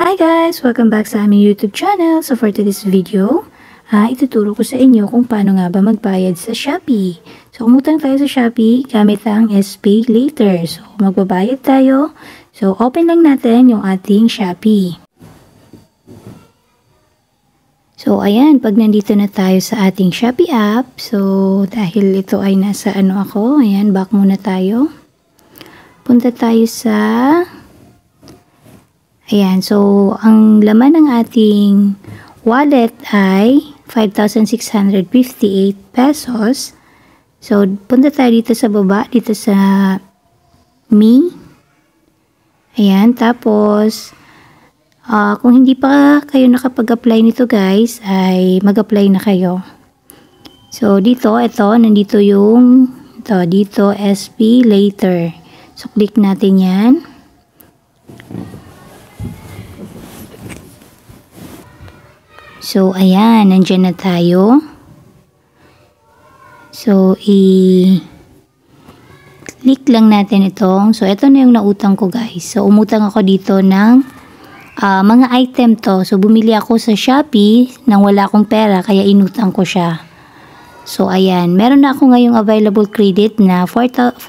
Hi guys! Welcome back sa aming YouTube channel. So for today's video, ituturo ko sa inyo kung paano nga ba magbayad sa Shopee. So umutang tayo sa Shopee gamit ang SPay Later. So magbabayad tayo. So open lang natin yung ating Shopee. So ayan, pag nandito na tayo sa ating Shopee app, so dahil ito ay nasa ako, ayan, back muna tayo. Punta tayo sa... Ayan, so ang laman ng ating wallet ay 5,658 pesos. So punta tayo dito sa baba, dito sa Me. Ayan, tapos kung hindi pa kayo nakapag-apply nito guys, ay mag-apply na kayo. So dito, nandito yung dito SPay Later. So click natin yan. So, ayan, nandyan na tayo. So, i-click lang natin itong. So, ito na yung nautang ko guys. So, umutang ako dito ng mga item to. So, bumili ako sa Shopee nang wala akong pera, kaya inutang ko siya. So, ayan. Meron na ako ngayong available credit na 40,000.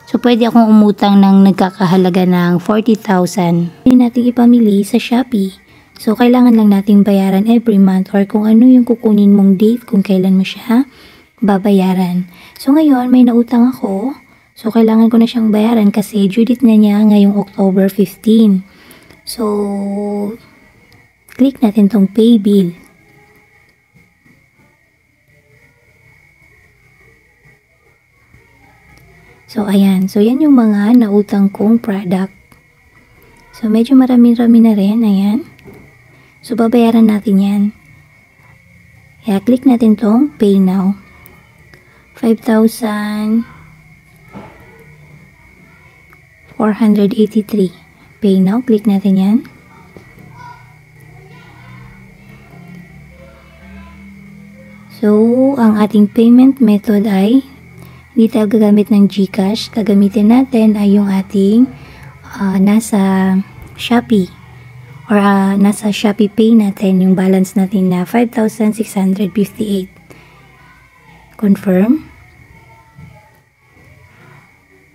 So, pwede akong umutang ng nagkakahalaga ng 40,000. Hindi natin ipamili sa Shopee. So, kailangan lang nating bayaran every month or kung ano yung kukunin mong date kung kailan mo siya babayaran. So, ngayon, may nautang ako. So, kailangan ko na siyang bayaran kasi due date na niya ngayong October 15. So, click natin tong pay bill. So, ayan. So, yan yung mga nautang kong product. So, medyo marami-rami na rin. Ayan. So, babayaran natin yan. Kaya, click natin tong Pay Now. 5,483. Pay Now. Click natin yan. So, ang ating payment method ay hindi tayo gagamit ng GCash. Gagamitin natin ay yung ating nasa Shopee. Or nasa Shopee Pay natin yung balance natin na 5,658. Confirm.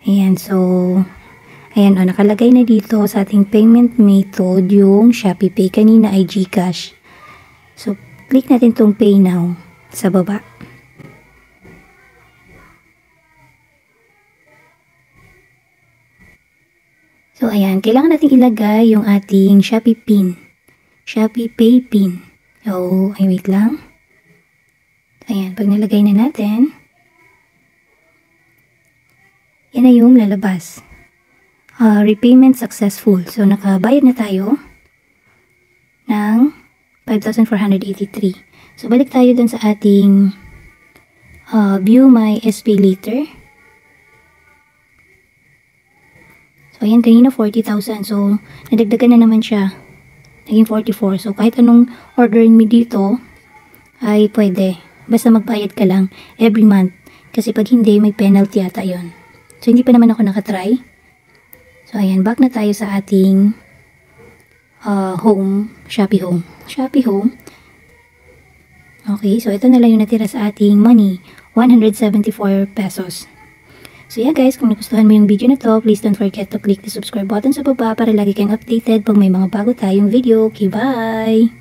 Ayan, so ayan nakalagay na dito sa ating payment method yung Shopee Pay. Kanina ay GCash. So, click natin tong Pay Now sa baba. So, ayan. Kailangan natin ilagay yung ating Shopee PIN. Shopee Pay PIN. So, ay wait lang. Ayan. Pag nalagay na natin, yan na yung lalabas. Repayment successful. So, nakabayad na tayo ng 5,483. So, balik tayo dun sa ating view my SPay Later. So, ayan, kanina 40,000. So, nadagdagan na naman siya. Naging 44. So, kahit anong ordering mo dito, ay pwede. Basta magbayad ka lang every month. Kasi pag hindi, may penalty ata yun. So, hindi pa naman ako nakatry. So, ayan, back na tayo sa ating home, Shopee Home. Shopee Home. Okay, so ito na lang yung natira sa ating money. 174 pesos. So yeah guys, kung nagustuhan mo yung video na to, please don't forget to click the subscribe button sa baba para lagi kang updated pag may mga bago tayong video. Okay, bye!